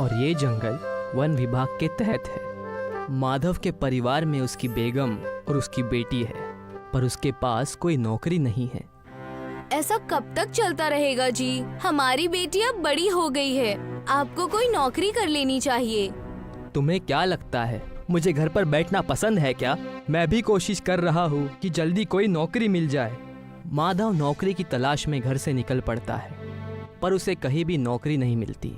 और ये जंगल वन विभाग के तहत है। माधव के परिवार में उसकी बेगम और उसकी बेटी है, पर उसके पास कोई नौकरी नहीं है। ऐसा कब तक चलता रहेगा जी? हमारी बेटी अब बड़ी हो गई है, आपको कोई नौकरी कर लेनी चाहिए। तुम्हें क्या लगता है मुझे घर पर बैठना पसंद है क्या? मैं भी कोशिश कर रहा हूँ कि जल्दी कोई नौकरी मिल जाए। माधव नौकरी की तलाश में घर से निकल पड़ता है, पर उसे कहीं भी नौकरी नहीं मिलती।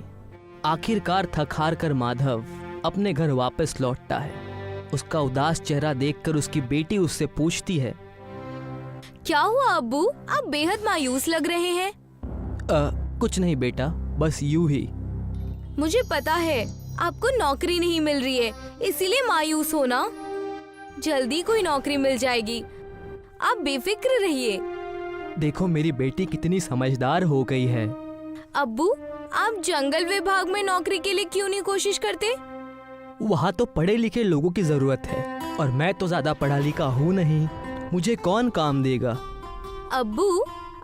आखिरकार थक हार कर माधव अपने घर वापस लौटता है। उसका उदास चेहरा देखकर उसकी बेटी उससे पूछती है, क्या हुआ अब्बू, आप बेहद मायूस लग रहे हैं। कुछ नहीं बेटा, बस यूं ही। मुझे पता है आपको नौकरी नहीं मिल रही है, इसीलिए मायूस हो ना। जल्दी कोई नौकरी मिल जाएगी, आप बेफिक्र रहिए। देखो मेरी बेटी कितनी समझदार हो गई है। अब्बू, आप जंगल विभाग में नौकरी के लिए क्यों नहीं कोशिश करते? वहाँ तो पढ़े लिखे लोगों की जरूरत है, और मैं तो ज्यादा पढ़ा लिखा हूँ नहीं, मुझे कौन काम देगा? अब्बू,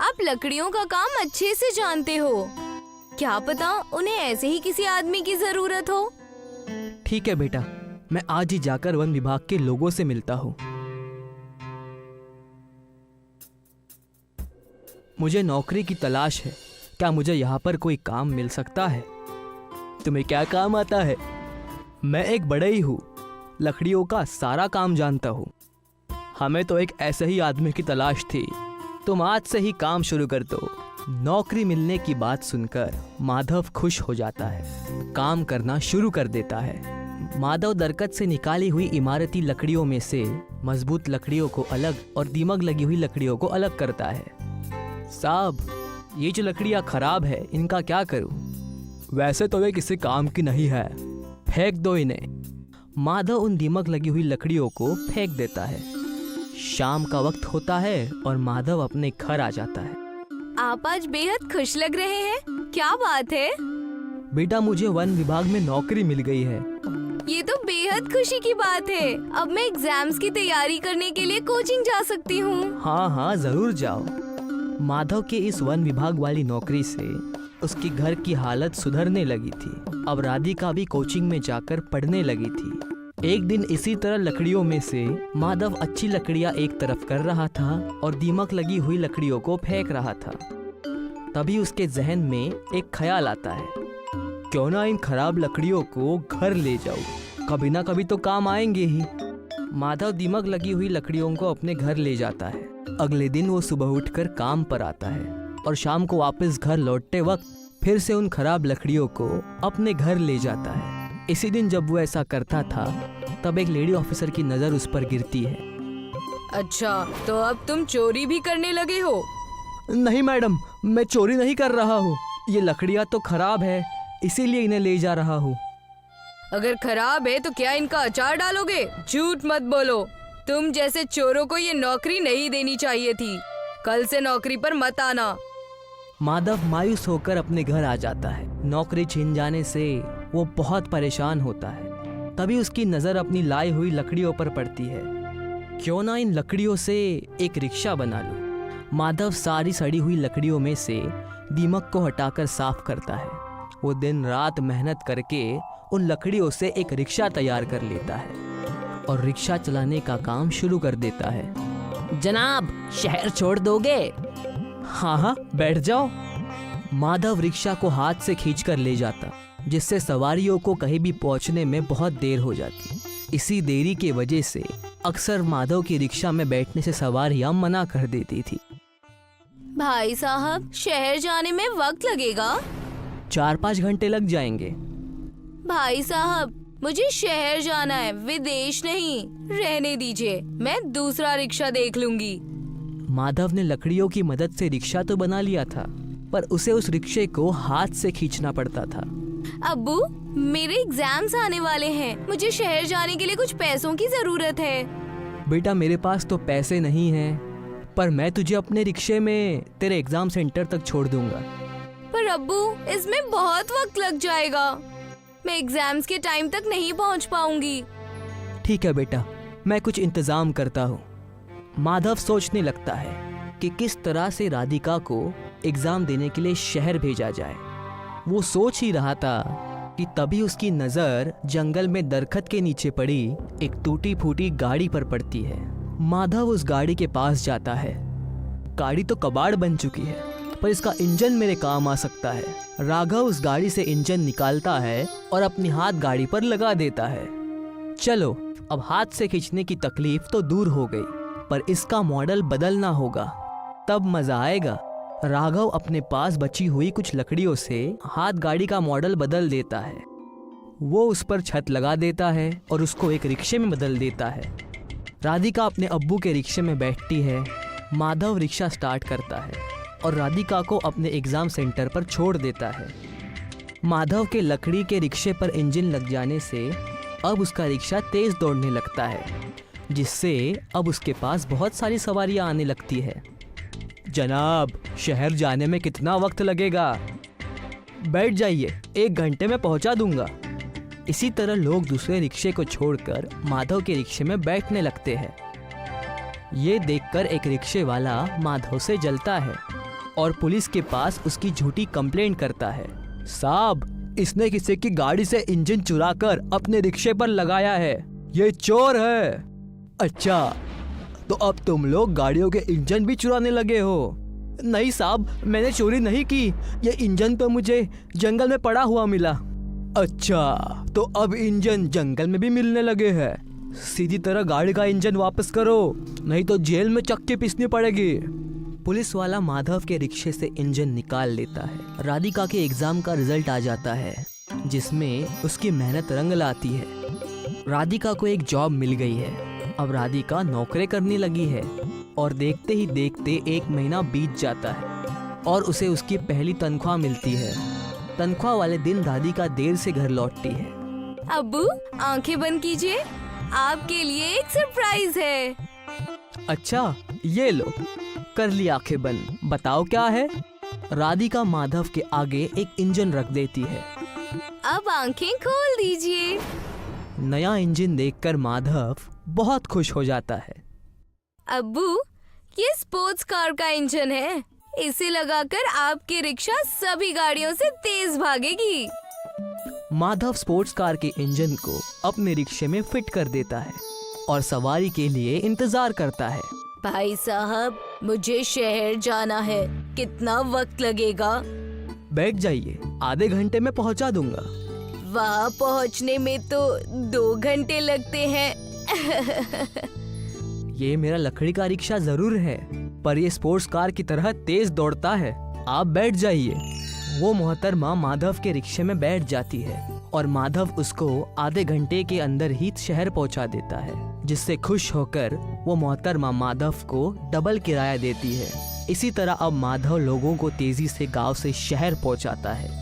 आप लकड़ियों का काम अच्छे से जानते हो, क्या पता उन्हें ऐसे ही किसी आदमी की जरूरत हो। ठीक है बेटा, मैं आज ही जाकर वन विभाग के लोगों से मिलता हूँ। मुझे नौकरी की तलाश है, क्या मुझे यहाँ पर कोई काम मिल सकता है? तुम्हें क्या काम आता है? मैं एक बढ़ई हूँ, लकड़ियों का सारा काम जानता हूँ। हमें तो एक ऐसे ही आदमी की तलाश थी, तुम आज से ही काम शुरू कर दो। नौकरी मिलने की बात सुनकर माधव खुश हो जाता है, काम करना शुरू कर देता है। माधव दरकत से निकाली हुई इमारती लकड़ियों में से मजबूत लकड़ियों को अलग और दीमक लगी हुई लकड़ियों को अलग करता है। साहब, ये जो लकड़ियाँ खराब है, इनका क्या करूँ? वैसे तो वे किसी काम की नहीं है, फेंक दो इन्हें। माधव उन दीमक लगी हुई लकड़ियों को फेंक देता है। शाम का वक्त होता है और माधव अपने घर आ जाता है। आप आज बेहद खुश लग रहे हैं, क्या बात है? बेटा, मुझे वन विभाग में नौकरी मिल गई है। ये तो बेहद खुशी की बात है। अब मैं एग्जाम्स की तैयारी करने के लिए कोचिंग जा सकती हूँ। हाँ हाँ, जरूर जाओ। माधव के इस वन विभाग वाली नौकरी से उसकी घर की हालत सुधरने लगी थी। अब राधिका भी कोचिंग में जाकर पढ़ने लगी थी। एक दिन इसी तरह लकड़ियों में से माधव अच्छी लकड़ियां एक तरफ कर रहा था और दीमक लगी हुई लकड़ियों को फेंक रहा था। तभी उसके जहन में एक ख्याल आता है, क्यों ना इन खराब लकड़ियों को घर ले जाऊं, कभी ना कभी तो काम आएंगे ही। माधव दीमक लगी हुई लकड़ियों को अपने घर ले जाता है। अगले दिन वो सुबह उठकर काम पर आता है और शाम को वापस घर लौटते वक्त फिर से उन खराब लकड़ियों को अपने घर ले जाता है। इसी दिन जब वो ऐसा करता था, तब एक लेडी ऑफिसर की नजर उस पर गिरती है। अच्छा, तो अब तुम चोरी भी करने लगे हो? नहीं मैडम, मैं चोरी नहीं कर रहा हूँ, ये लकड़ियाँ तो खराब है, इसीलिए इन्हें ले जा रहा हूँ। अगर खराब है तो क्या इनका अचार डालोगे? झूठ मत बोलो, तुम जैसे चोरों को ये नौकरी नहीं देनी चाहिए थी। कल से नौकरी पर मत आना। माधव मायूस होकर अपने घर आ जाता है। नौकरी छिन जाने से वो बहुत परेशान होता है। तभी उसकी नजर अपनी लाई हुई लकड़ियों पर पड़ती है। क्यों ना इन लकड़ियों से एक रिक्शा बना लूं। माधव सारी सड़ी हुई लकड़ियों में से दीमक को हटाकर साफ करता है। वो दिन रात मेहनत करके उन लकड़ियों से एक रिक्शा तैयार कर लेता है और रिक्शा चलाने का काम शुरू कर देता है। जनाब, शहर छोड़ दोगे? हाँ हाँ, बैठ जाओ। माधव रिक्शा को हाथ से खींचकर ले जाता, जिससे सवारियों को कहीं भी पहुंचने में बहुत देर हो जाती। इसी देरी के वजह से अक्सर माधव की रिक्शा में बैठने से सवारियां मना कर देती थी। भाई साहब, शहर जाने में वक्त लगेगा? 4-5 घंटे लग जाएंगे। भाई साहब, मुझे शहर जाना है, विदेश नहीं। रहने दीजिए, मैं दूसरा रिक्शा देख लूंगी। माधव ने लकड़ियों की मदद से रिक्शा तो बना लिया था, पर उसे उस रिक्शे को हाथ से खींचना पड़ता था। अब्बू, मेरे एग्जाम्स आने वाले हैं, मुझे शहर जाने के लिए कुछ पैसों की जरूरत है। बेटा, मेरे पास तो पैसे नहीं हैं, पर मैं तुझे अपने रिक्शे में तेरे एग्जाम सेंटर तक छोड़ दूंगा। पर अब्बू, इसमें बहुत वक्त लग जाएगा, मैं एग्जाम्स के टाइम तक नहीं पहुंच पाऊंगी। ठीक है बेटा, मैं कुछ इंतजाम करता हूँ। माधव सोचने लगता है कि किस तरह से राधिका को एग्जाम देने के लिए शहर भेजा जाए। वो सोच ही रहा था कि कि तभी उसकी नजर जंगल में दरख्त के नीचे पड़ी एक टूटी फूटी गाड़ी पर पड़ती है। माधव उस गाड़ी के पास जाता है। गाड़ी तो कबाड़ बन चुकी है, पर इसका इंजन मेरे काम आ सकता है। राघव उस गाड़ी से इंजन निकालता है और अपनी हाथ गाड़ी पर लगा देता है। चलो, अब हाथ से खींचने की तकलीफ तो दूर हो गई, पर इसका मॉडल बदलना होगा, तब मजा आएगा। राघव अपने पास बची हुई कुछ लकड़ियों से हाथ गाड़ी का मॉडल बदल देता है। वो उस पर छत लगा देता है और उसको एक रिक्शे में बदल देता है। राधिका अपने अब्बू के रिक्शे में बैठती है। माधव रिक्शा स्टार्ट करता है और राधिका को अपने एग्ज़ाम सेंटर पर छोड़ देता है। माधव के लकड़ी के रिक्शे पर इंजन लग जाने से अब उसका रिक्शा तेज़ दौड़ने लगता है, जिससे अब उसके पास बहुत सारी सवारियां आने लगती है। जनाब, शहर जाने में कितना वक्त लगेगा? बैठ जाइए, 1 घंटे में पहुंचा दूंगा। इसी तरह लोग दूसरे रिक्शे को छोड़कर माधव के रिक्शे में बैठने लगते हैं। ये देखकर एक रिक्शे वाला माधव से जलता है और पुलिस के पास उसकी झूठी कंप्लेंट करता है। साहब, इसने किसी की गाड़ी से इंजन चुराकर अपने रिक्शे पर लगाया है, ये चोर है। अच्छा, तो अब तुम लोग गाड़ियों के इंजन भी चुराने लगे हो? नहीं साहब, मैंने चोरी नहीं की, ये इंजन तो मुझे जंगल में पड़ा हुआ मिला। अच्छा, तो अब इंजन जंगल में भी मिलने लगे हैं। सीधी तरह गाड़ी का इंजन वापस करो, नहीं तो जेल में चक्की पीसनी पड़ेगी। पुलिस वाला माधव के रिक्शे से इंजन निकाल लेता है। राधिका के एग्जाम का रिजल्ट आ जाता है, जिसमें उसकी मेहनत रंग लाती है। राधिका को एक जॉब मिल गई है। अब राधिका नौकरी करने लगी है और देखते ही देखते 1 महीना बीत जाता है और उसे उसकी पहली तनख्वाह मिलती है। तनख्वाह वाले दिन राधिका देर से घर लौटती है। अब्बू, आंखें बंद कीजिए, आपके लिए एक सरप्राइज है। अच्छा, ये लो, कर ली आंखें बंद। बताओ क्या है? राधिका माधव के आगे एक इंजन रख देती है। अब आंखें खोल दीजिए। नया इंजन देखकर माधव बहुत खुश हो जाता है। अब्बू, ये स्पोर्ट्स कार का इंजन है, इसे लगाकर आपकी रिक्शा सभी गाड़ियों से तेज भागेगी। माधव स्पोर्ट्स कार के इंजन को अपने रिक्शे में फिट कर देता है और सवारी के लिए इंतजार करता है। भाई साहब, मुझे शहर जाना है, कितना वक्त लगेगा? बैठ जाइए, आधे घंटे में पहुंचा दूंगा। वहाँ पहुँचने में तो 2 घंटे लगते हैं। ये मेरा लकड़ी का रिक्शा जरूर है, पर ये स्पोर्ट्स कार की तरह तेज दौड़ता है। आप बैठ जाइए। वो मोहतरमा माधव के रिक्शे में बैठ जाती है और माधव उसको आधे घंटे के अंदर ही शहर पहुंचा देता है, जिससे खुश होकर वो मोहतरमा माधव को डबल किराया देती है। इसी तरह अब माधव लोगों को तेजी से गांव से शहर पहुंचाता है।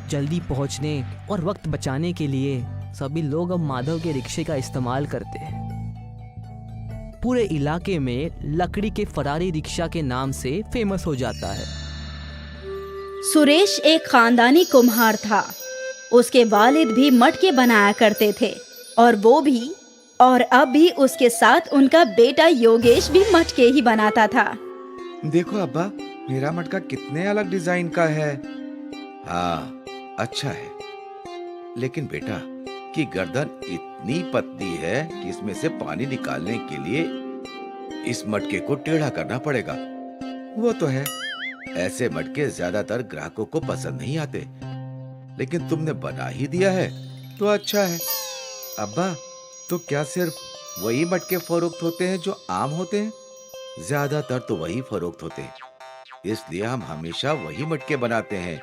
जल्दी पहुंचने और वक्त बचाने के लिए सभी लोग अब माधव के रिक्शे का इस्तेमाल करते हैं। पूरे इलाके में लकड़ी के फरारी रिक्शा के नाम से फेमस हो जाता है। सुरेश एक खानदानी कुम्हार था। उसके वालिद भी मटके बनाया करते थे और अब भी उसके साथ उनका बेटा योगेश भी मटके ही बनाता था। देखो अब्बा, मेरा मटका कितने अलग डिजाइन का है। हाँ, अच्छा है, लेकिन बेटा की गर्दन इतनी पतली है कि इसमें से पानी निकालने के लिए इस मटके को टेढ़ा करना पड़ेगा। वो तो है, ऐसे मटके ज्यादातर ग्राहकों को पसंद नहीं आते, लेकिन तुमने बना ही दिया है तो अच्छा है। अब्बा, तो क्या सिर्फ वही मटके फरोख्त होते हैं जो आम होते हैं? ज्यादातर तो वही फरोख्त होते हैं, इसलिए हम हमेशा वही मटके बनाते हैं।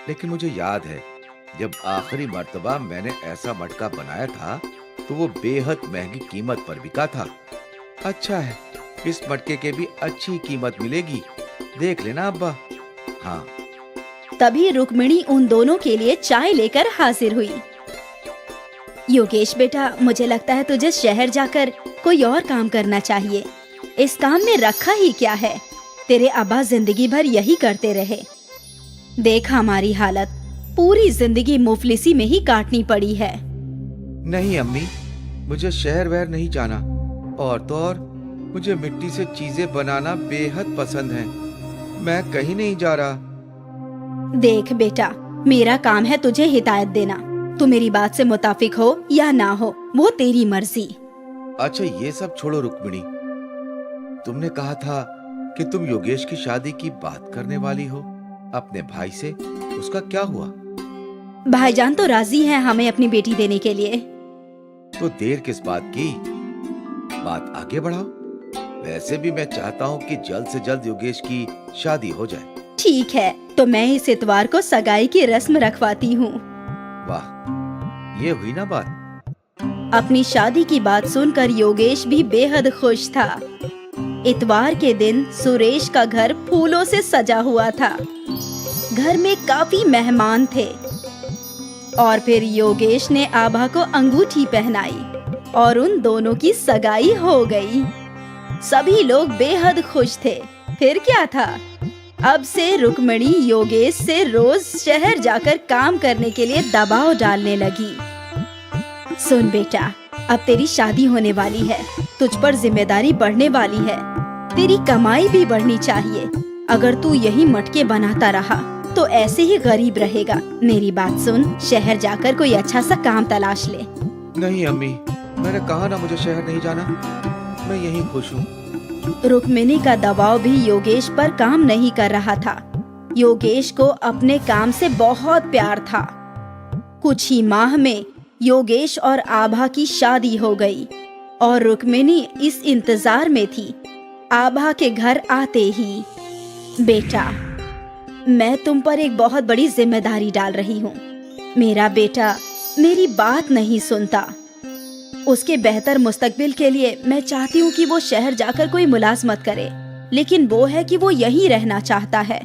लेकिन मुझे याद है, जब आखिरी मर्तबा मैंने ऐसा मटका बनाया था तो वो बेहद महंगी कीमत पर बिका था। अच्छा है, इस मटके के भी अच्छी कीमत मिलेगी, देख लेना अब्बा। हाँ। तभी रुक्मिणी उन दोनों के लिए चाय लेकर हाजिर हुई। योगेश बेटा, मुझे लगता है तुझे शहर जाकर कोई और काम करना चाहिए। इस काम में रखा ही क्या है, तेरे अब्बा जिंदगी भर यही करते रहे। देख हमारी हालत, पूरी जिंदगी मुफलिसी में ही काटनी पड़ी है। नहीं अम्मी, मुझे शहर वहर नहीं जाना, और तो और मुझे मिट्टी से चीजें बनाना बेहद पसंद है। मैं कहीं नहीं जा रहा। देख बेटा, मेरा काम है तुझे हिदायत देना। तू मेरी बात से मुताफिक हो या ना हो, वो तेरी मर्जी। अच्छा ये सब छोड़ो रुक्मिणी, तुमने कहा था कि तुम योगेश की शादी की बात करने वाली हो अपने भाई से, उसका क्या हुआ? भाईजान तो राजी हैं हमें अपनी बेटी देने के लिए। तो देर किस बात की, बात आगे बढ़ाओ। वैसे भी मैं चाहता हूँ कि जल्द से जल्द योगेश की शादी हो जाए। ठीक है, तो मैं इस इतवार को सगाई की रस्म रखवाती हूँ। वाह, ये हुई ना बात। अपनी शादी की बात सुनकर योगेश भी बेहद खुश था। इतवार के दिन सुरेश का घर फूलों से सजा हुआ था। घर में काफी मेहमान थे और फिर योगेश ने आभा को अंगूठी पहनाई और उन दोनों की सगाई हो गई। सभी लोग बेहद खुश थे। फिर क्या था, अब से रुक्मिणी योगेश से रोज शहर जाकर काम करने के लिए दबाव डालने लगी। सुन बेटा, अब तेरी शादी होने वाली है, तुझ पर जिम्मेदारी बढ़ने वाली है, तेरी कमाई भी बढ़नी चाहिए। अगर तू यही मटके बनाता रहा तो ऐसे ही गरीब रहेगा। मेरी बात सुन, शहर जाकर कोई अच्छा सा काम तलाश ले। नहीं अम्मी, मैंने कहा ना मुझे शहर नहीं जाना, मैं यहीं खुश हूँ। रुक्मिणी का दबाव भी योगेश पर काम नहीं कर रहा था। योगेश को अपने काम से बहुत प्यार था। कुछ ही माह में योगेश और आभा की शादी हो गई और रुक्मिणी इस इंतजार में थी आभा के घर आते ही। बेटा, मैं तुम पर एक बहुत बड़ी जिम्मेदारी डाल रही हूँ। मेरा बेटा मेरी बात नहीं सुनता। उसके बेहतर मुस्तकबिल के लिए मैं चाहती हूँ कि वो शहर जाकर कोई मुलाजमत करे, लेकिन वो है कि वो यहीं रहना चाहता है।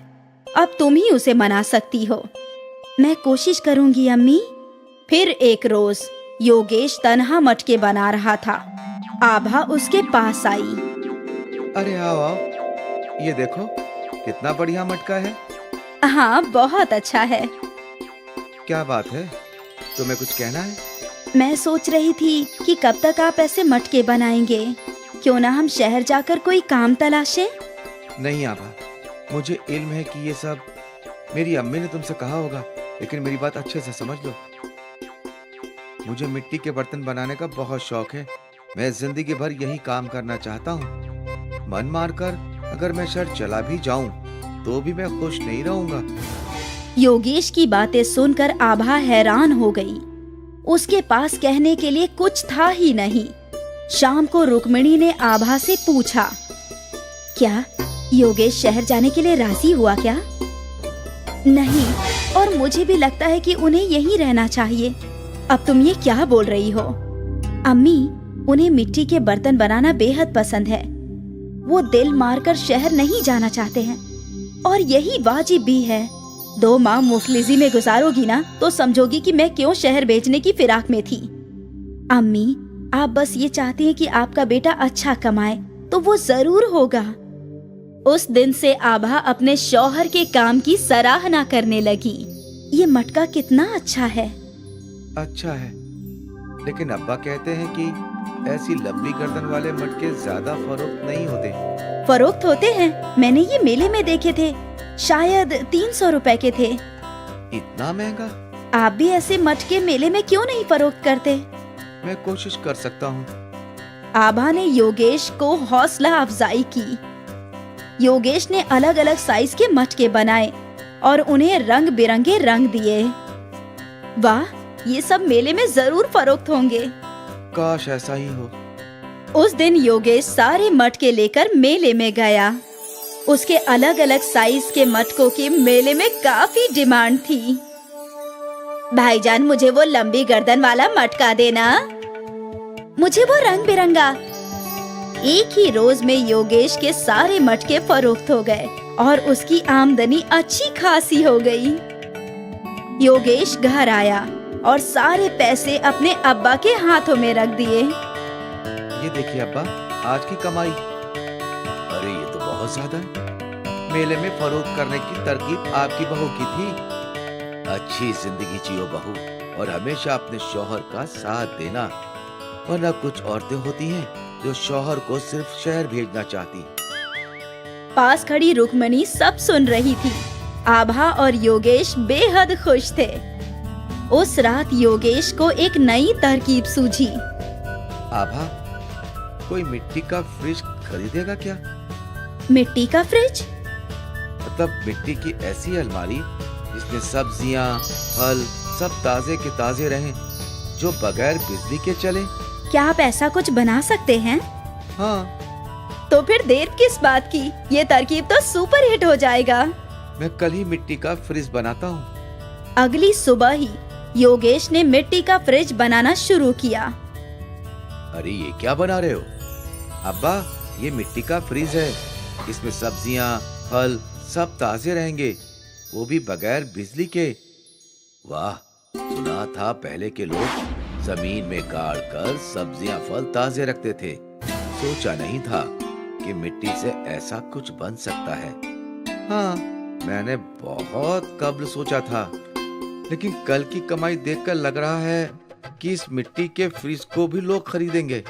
अब तुम ही उसे मना सकती हो। मैं कोशिश करूंगी अम्मी। फिर एक रोज योगेश तन्हा मटके बना रहा था। आभा उसके पास आई। अरे आओ आओ, ये देखो कितना बढ़िया मटका है। हाँ, बहुत अच्छा है। क्या बात है, तुम्हें कुछ कहना है? मैं सोच रही थी कि कब तक आप ऐसे मटके बनाएंगे। क्यों ना हम शहर जाकर कोई काम तलाशें? नहीं आभा, मुझे इल्म है कि ये सब मेरी अम्मी ने तुमसे कहा होगा, लेकिन मेरी बात अच्छे से समझ लो। मुझे मिट्टी के बर्तन बनाने का बहुत शौक है। मैं जिंदगी भर यही काम करना चाहता हूँ। मन मारकर अगर मैं शहर चला भी जाऊं तो भी मैं खुश नहीं रहूंगा। योगेश की बातें सुनकर आभा हैरान हो गई। उसके पास कहने के लिए कुछ था ही नहीं। शाम को रुक्मिणी ने आभा से पूछा, क्या योगेश शहर जाने के लिए राजी हुआ क्या? नहीं, और मुझे भी लगता है कि उन्हें यहीं रहना चाहिए। अब तुम ये क्या बोल रही हो? अम्मी, उन्हें मिट्टी के बर्तन बनाना बेहद पसंद है। वो दिल मारकर शहर नहीं जाना चाहते हैं और यही वाजिब भी है। 2 माह मुफलिजी में गुजारोगी ना तो समझोगी कि मैं क्यों शहर भेजने की फिराक में थी। अम्मी, आप बस ये चाहती हैं कि आपका बेटा अच्छा कमाए, तो वो जरूर होगा। उस दिन से आभा अपने शौहर के काम की सराहना करने लगी। ये मटका कितना अच्छा है। अच्छा है, लेकिन अब्बा कहते हैं कि ऐसी लंबी गर्दन वाले मटके ज्यादा फरोख्त नहीं होते। फरोख्त होते हैं, मैंने ये मेले में देखे थे। शायद 300 रुपए के थे। इतना महंगा? आप भी ऐसे मटके मेले में क्यों नहीं फरोख्त करते? मैं कोशिश कर सकता हूँ। आभा ने योगेश को हौसला अफजाई की। योगेश ने अलग अलग साइज के मटके बनाए और उन्हें रंग बिरंगे रंग दिए। वाह, ये सब मेले में जरूर फरोख्त होंगे। काश ऐसा ही हो। उस दिन योगेश सारे मटके लेकर मेले में गया। उसके अलग अलग साइज के मटकों की मेले में काफी डिमांड थी। भाईजान, मुझे वो लंबी गर्दन वाला मटका देना। मुझे वो रंग बिरंगा। एक ही रोज में योगेश के सारे मटके फरोख्त हो गए और उसकी आमदनी अच्छी खासी हो गई। योगेश घर आया और सारे पैसे अपने अब्बा के हाथों में रख दिए। ये देखिए अब्बा, आज की कमाई। अरे ये तो बहुत ज्यादा है। मेले में फरोख्त करने की तरकीब आपकी बहू की थी। अच्छी जिंदगी जियो बहू और हमेशा अपने शौहर का साथ देना, वरना कुछ औरतें होती हैं जो शौहर को सिर्फ शहर भेजना चाहती। पास खड़ी रुक्मिणी सब सुन रही थी। आभा और योगेश बेहद खुश थे। उस रात योगेश को एक नई तरकीब सूझी। आभा, कोई मिट्टी का फ्रिज खरीदेगा क्या? मिट्टी का फ्रिज? मतलब मिट्टी की ऐसी अलमारी जिसमें सब्जियां, फल सब ताजे के ताजे रहें, जो बगैर बिजली के चले। क्या आप ऐसा कुछ बना सकते हैं? हाँ, तो फिर देर किस बात की? ये तरकीब तो सुपर हिट हो जाएगा। मैं कल ही मिट्टी का फ्रिज बनाता हूँ। अगली सुबह ही योगेश ने मिट्टी का फ्रिज बनाना शुरू किया। अरे ये क्या बना रहे हो? अब्बा, ये मिट्टी का फ्रिज है। इसमें सब्जियां, फल सब ताजे रहेंगे, वो भी बगैर बिजली के। वाह, सुना था पहले के लोग जमीन में गाड़ कर सब्जियां, फल ताजे रखते थे। सोचा नहीं था कि मिट्टी से ऐसा कुछ बन सकता है। हाँ, मैंने बहुत कब्ल सोचा था, लेकिन कल की कमाई देखकर लग रहा है कि इस मिट्टी के फ्रिज को भी लोग खरीदेंगे।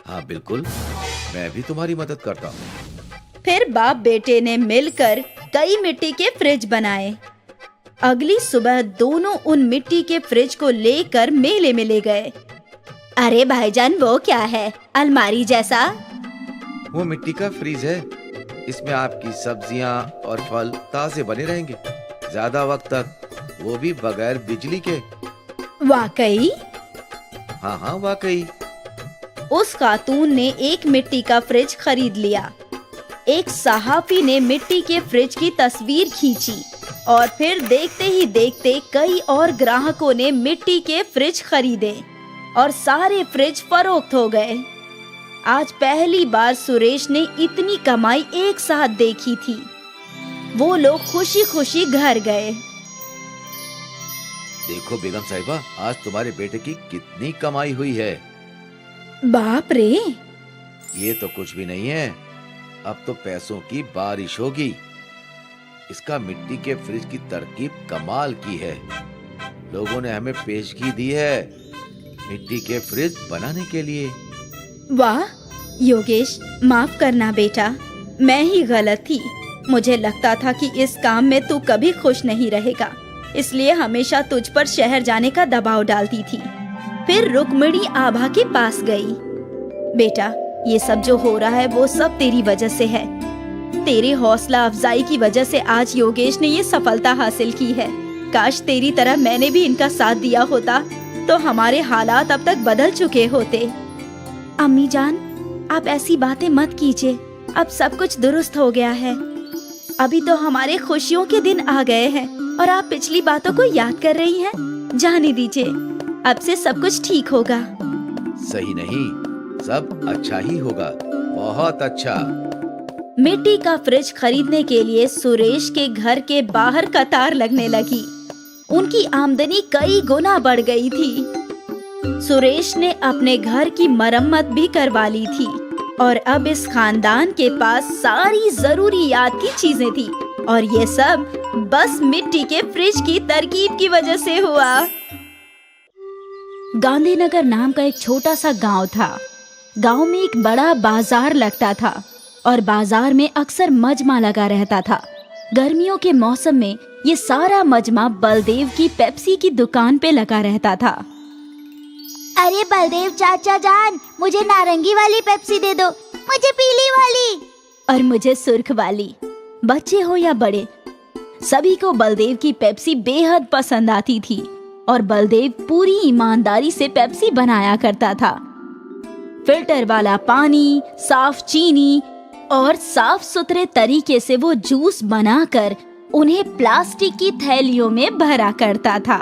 हाँ बिल्कुल, मैं भी तुम्हारी मदद करता हूँ। फिर बाप बेटे ने मिलकर कई मिट्टी के फ्रिज बनाए। अगली सुबह दोनों उन मिट्टी के फ्रिज को लेकर मेले में ले गए। अरे भाईजान, वो क्या है? अलमारी जैसा? वो मिट्टी का फ्रिज है। इसमें आपकी सब्जियां और फल ताजे बने रहेंगे, ज्यादा वक्त तक, वो भी बगैर बिजली के। वाकई? हाँ हाँ वाकई। उस खातून ने एक मिट्टी का फ्रिज खरीद लिया। एक सहाफी ने मिट्टी के फ्रिज की तस्वीर खींची और फिर देखते ही देखते कई और ग्राहकों ने मिट्टी के फ्रिज खरीदे और सारे फ्रिज फरोख्त हो गए। आज पहली बार सुरेश ने इतनी कमाई एक साथ देखी थी। वो लोग खुशी खुशी घर गए। देखो बेगम साहिबा, आज तुम्हारे बेटे की कितनी कमाई हुई है। बाप रे! ये तो कुछ भी नहीं है, अब तो पैसों की बारिश होगी। इसका मिट्टी के फ्रिज की तरकीब कमाल की है। लोगों ने हमें पेशगी दी है मिट्टी के फ्रिज बनाने के लिए। वाह योगेश, माफ करना बेटा, मैं ही गलत थी। मुझे लगता था कि इस काम में तू कभी खुश नहीं रहेगा, इसलिए हमेशा तुझ पर शहर जाने का दबाव डालती थी। फिर रुक्मिणी आभा के पास गई। बेटा, ये सब जो हो रहा है वो सब तेरी वजह से है। तेरी हौसला अफजाई की वजह से आज योगेश ने ये सफलता हासिल की है। काश तेरी तरह मैंने भी इनका साथ दिया होता तो हमारे हालात अब तक बदल चुके होते। अम्मी जान, आप ऐसी बातें मत कीजिए। अब सब कुछ दुरुस्त हो गया है। अभी तो हमारे खुशियों के दिन आ गए हैं और आप पिछली बातों को याद कर रही हैं। जाने दीजिए, अब से सब कुछ ठीक होगा। सही नहीं, सब अच्छा ही होगा, बहुत अच्छा। मिट्टी का फ्रिज खरीदने के लिए सुरेश के घर के बाहर कतार लगने लगी। उनकी आमदनी कई गुना बढ़ गई थी। सुरेश ने अपने घर की मरम्मत भी करवा ली थी और अब इस खानदान के पास सारी जरूरियात की चीजें थी और ये सब बस मिट्टी के फ्रिज की तरकीब की वजह से हुआ। गांधीनगर नाम का एक छोटा सा गांव था। गांव में एक बड़ा बाजार लगता था और बाजार में अक्सर मजमा लगा रहता था। गर्मियों के मौसम में ये सारा मजमा बलदेव की पेप्सी की दुकान पे लगा रहता था। अरे बलदेव चाचा जान, मुझे नारंगी वाली पेप्सी दे दो, मुझे पीली वाली और मुझे सुर्ख वाली। बच्चे हो या बड़े, सभी को बलदेव की पेप्सी बेहद पसंद आती थी और बलदेव पूरी ईमानदारी से पेप्सी बनाया करता था। फिल्टर वाला पानी, साफ चीनी और साफ सुथरे तरीके से वो जूस बनाकर उन्हें प्लास्टिक की थैलियों में भरा करता था।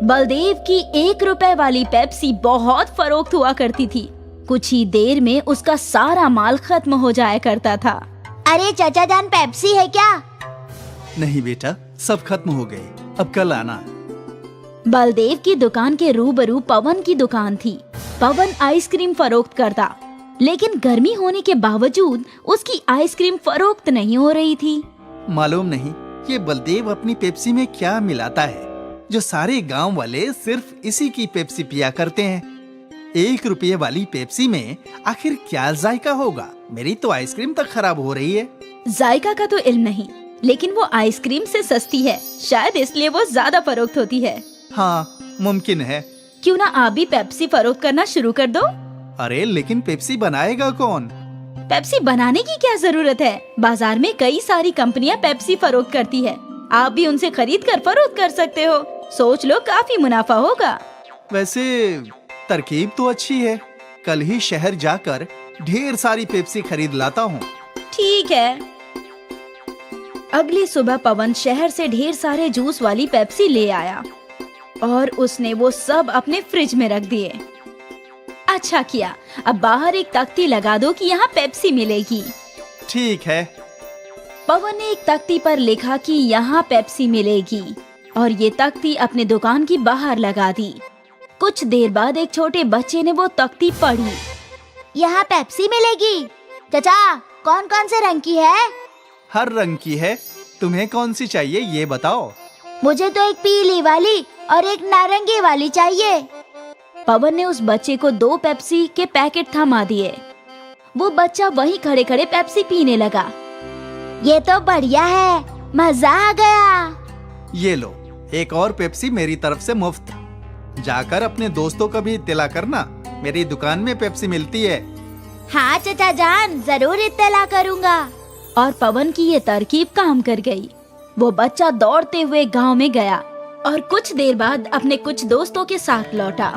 बलदेव की 1 रुपए वाली पेप्सी बहुत फरोख्त हुआ करती थी। कुछ ही देर में उसका सारा माल खत्म हो जाया करता था। अरे चाचा जान, पेप्सी है क्या? नहीं बेटा, सब खत्म हो गए, अब कल आना। बलदेव की दुकान के रूबरू पवन की दुकान थी। पवन आइसक्रीम फरोख्त करता, लेकिन गर्मी होने के बावजूद उसकी आइसक्रीम फरोख्त नहीं हो रही थी। मालूम नहीं ये बलदेव अपनी पेप्सी में क्या मिलाता है जो सारे गांव वाले सिर्फ इसी की पेप्सी पिया करते हैं। 1 रुपये वाली पेप्सी में आखिर क्या जायका होगा? मेरी तो आइसक्रीम तक खराब हो रही है। जायका का तो इल्म नहीं, लेकिन वो आइसक्रीम से सस्ती है, शायद इसलिए वो ज्यादा फरोख्त होती है। हाँ, मुमकिन है। क्यों ना आप भी पेप्सी फरोख्त करना शुरू कर दो? अरे लेकिन पेप्सी बनाएगा कौन? पेप्सी बनाने की क्या जरूरत है? बाजार में कई सारी कंपनियां पेप्सी फरोख्त करती है। आप भी उनसे खरीद कर फरोख्त कर सकते हो। सोच लो, काफी मुनाफा होगा। वैसे तरकीब तो अच्छी है। कल ही शहर जाकर ढेर सारी पेप्सी खरीद लाता हूँ। ठीक है। अगली सुबह पवन शहर से ढेर सारे जूस वाली पेप्सी ले आया और उसने वो सब अपने फ्रिज में रख दिए। अच्छा किया, अब बाहर एक तख्ती लगा दो कि यहाँ पेप्सी मिलेगी। ठीक है। पवन ने एक तख्ती पर लिखा कि यहाँ पेप्सी मिलेगी और ये तख्ती अपने दुकान की बाहर लगा दी। कुछ देर बाद एक छोटे बच्चे ने वो तख्ती पढ़ी। यहाँ पेप्सी मिलेगी। चाचा, कौन कौन से रंग की है? हर रंग की है। तुम्हें कौन सी चाहिए ये बताओ। मुझे तो एक पीली वाली और एक नारंगी वाली चाहिए। पवन ने उस बच्चे को 2 पेप्सी के पैकेट थमा दिए। वो बच्चा वहीं खड़े खड़े पेप्सी पीने लगा। ये तो बढ़िया है, मजा आ गया। ये लो, एक और पेप्सी मेरी तरफ से मुफ्त। जाकर अपने दोस्तों को भी इत्तला करना, मेरी दुकान में पेप्सी मिलती है। हाँ चाचा जान, जरूर इत्तला करूँगा। और पवन की ये तरकीब काम कर गई। वो बच्चा दौड़ते हुए गांव में गया और कुछ देर बाद अपने कुछ दोस्तों के साथ लौटा।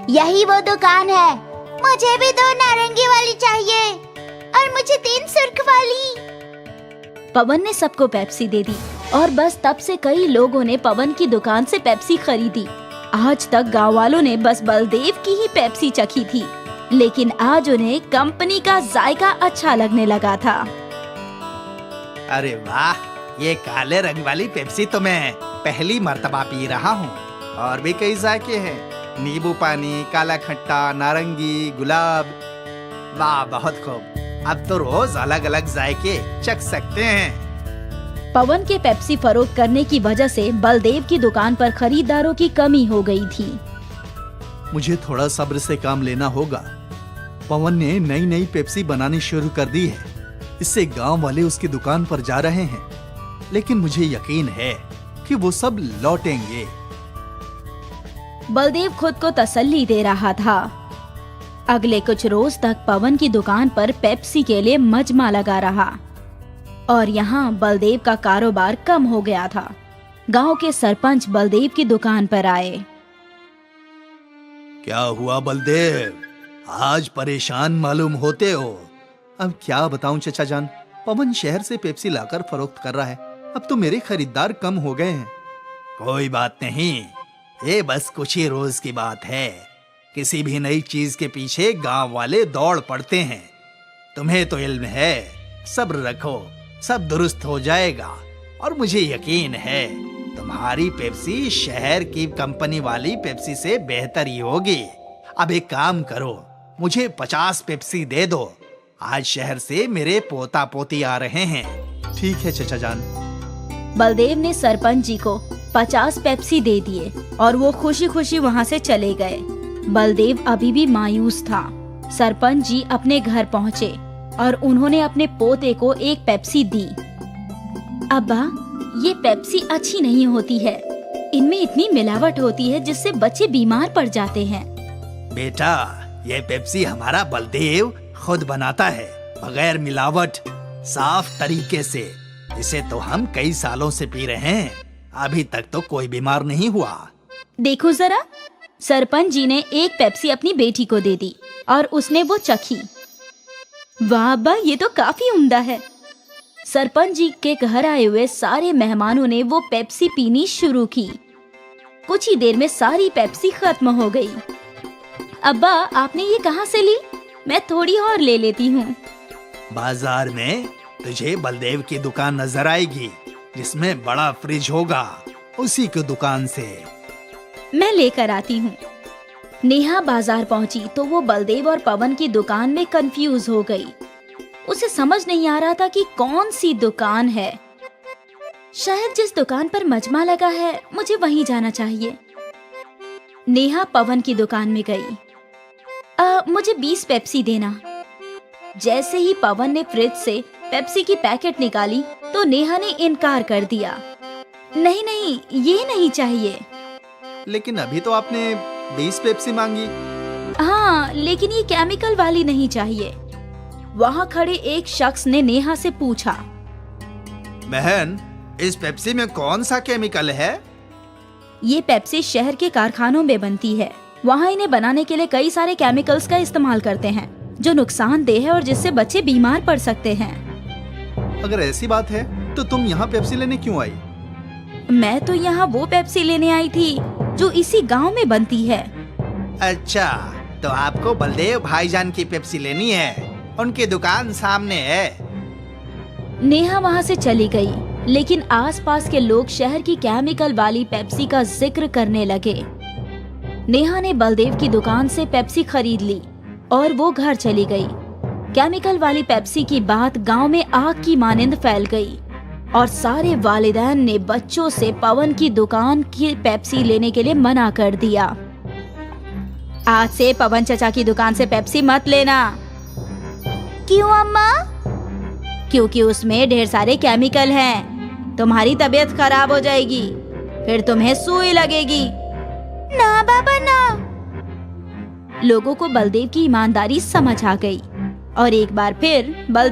यही वो दुकान है। मुझे भी 2 नारंगी वाली चाहिए और मुझे 3 सुर्ख वाली। पवन ने सबको पेप्सी दे दी और बस तब से कई लोगों ने पवन की दुकान से पेप्सी खरीदी। आज तक गांव वालों ने बस बलदेव की ही पेप्सी चखी थी, लेकिन आज उन्हें कंपनी का जायका अच्छा लगने लगा था। अरे वाह, ये काले रंग वाली पेप्सी तो मैं पहली मर्तबा पी रहा हूँ। और भी कई जायके हैं, नींबू पानी, काला खट्टा, नारंगी, गुलाब। वाह, बहुत खूब। अब तो रोज अलग अलग जायके चख सकते हैं। पवन के पेप्सी फरोख्त करने की वजह से बलदेव की दुकान पर खरीदारों की कमी हो गई थी। मुझे थोड़ा सब्र से काम लेना होगा। पवन ने नई नई पेप्सी बनानी शुरू कर दी है। इससे गांव वाले उसकी दुकान पर जा रहे हैं, लेकिन मुझे यकीन है कि वो सब लौटेंगे। बलदेव खुद को तसल्ली दे रहा था। अगले कुछ रोज तक पवन की दुकान पर पेप्सी के लिए मजमा लगा रहा और यहाँ बलदेव का कारोबार कम हो गया था। गांव के सरपंच बलदेव की दुकान पर आए। क्या हुआ बलदेव, आज परेशान मालूम होते हो? अब क्या बताऊं चचा जान, पवन शहर से पेप्सी लाकर फरोख्त कर रहा है। अब तो मेरे खरीदार कम हो गए हैं। कोई बात नहीं, ये बस कुछ ही रोज की बात है। किसी भी नई चीज के पीछे गांव वाले दौड़ पड़ते हैं। तुम्हें तो इल्म है, सब्र रखो, सब दुरुस्त हो जाएगा। और मुझे यकीन है तुम्हारी पेप्सी शहर की कंपनी वाली पेप्सी से बेहतर ही होगी। अब एक काम करो, मुझे 50 पेप्सी दे दो। आज शहर से मेरे पोता पोती आ रहे हैं। ठीक है चचा जान। बलदेव ने सरपंच जी को 50 पेप्सी दे दिए और वो खुशी खुशी वहाँ से चले गए। बलदेव अभी भी मायूस था। सरपंच जी अपने घर पहुँचे और उन्होंने अपने पोते को एक पेप्सी दी। अब्बा, ये पेप्सी अच्छी नहीं होती है। इनमें इतनी मिलावट होती है जिससे बच्चे बीमार पड़ जाते हैं। बेटा, ये पेप्सी हमारा बलदेव खुद बनाता है, बगैर मिलावट, साफ तरीके से। इसे तो हम कई सालों से पी रहे हैं, अभी तक तो कोई बीमार नहीं हुआ। देखो जरा, सरपंच जी ने एक पेप्सी अपनी बेटी को दे दी और उसने वो चखी। वाह अब्बा, ये तो काफी उम्दा है। सरपंच जी के घर आए हुए सारे मेहमानों ने वो पेप्सी पीनी शुरू की। कुछ ही देर में सारी पेप्सी खत्म हो गई। अब्बा, आपने ये कहाँ से ली? मैं थोड़ी और ले लेती हूँ। बाजार में तुझे बलदेव की दुकान नजर आएगी, जिसमें बड़ा फ्रिज होगा। उसी की दुकान से मैं लेकर आती हूँ। नेहा बाजार पहुँची तो वो बलदेव और पवन की दुकान में कंफ्यूज हो गई। उसे समझ नहीं आ रहा था कि कौन सी दुकान है। शायद जिस दुकान पर मजमा लगा है, मुझे वहीं जाना चाहिए। नेहा पवन की दुकान में गई। मुझे 20 पेप्सी देना। जैसे ही पवन ने फ्रिज से पेप्सी की पैकेट निकाली तो नेहा ने इनकार कर दिया। नहीं नहीं, ये नहीं चाहिए। लेकिन अभी तो आपने 20 पेप्सी मांगी। हाँ, लेकिन ये केमिकल वाली नहीं चाहिए। वहाँ खड़े एक शख्स ने नेहा से पूछा, बहन, इस पेप्सी में कौन सा केमिकल है? ये पेप्सी शहर के कारखानों में बनती है। वहाँ इन्हें बनाने के लिए कई सारे केमिकल्स का इस्तेमाल करते हैं जो नुकसानदेह है और जिससे बच्चे बीमार पड़ सकते हैं। अगर ऐसी बात है तो तुम यहाँ पेप्सी लेने क्यों आई? मैं तो यहाँ वो पेप्सी लेने आई थी जो इसी गांव में बनती है। अच्छा, तो आपको बलदेव भाईजान की पेप्सी लेनी है? उनकी दुकान सामने है। नेहा वहाँ से चली गई, लेकिन आसपास के लोग शहर की केमिकल वाली पेप्सी का जिक्र करने लगे। नेहा ने बलदेव की दुकान से पेप्सी खरीद ली और वो घर चली गई। केमिकल वाली पेप्सी की बात गांव में आग की मानिंद फैल गई और सारे वालिदैन ने बच्चों से पवन की दुकान की पेप्सी लेने के लिए मना कर दिया। आज से पवन चचा की दुकान से पेप्सी मत लेना। क्यों अम्मा? क्योंकि उसमें ढेर सारे केमिकल हैं। तुम्हारी तबीयत खराब हो जाएगी, फिर तुम्हें सुई लगेगी। ना बाबा ना। लोगों को बलदेव की ईमानदारी समझ आ गई और एक बार फिर बलदेव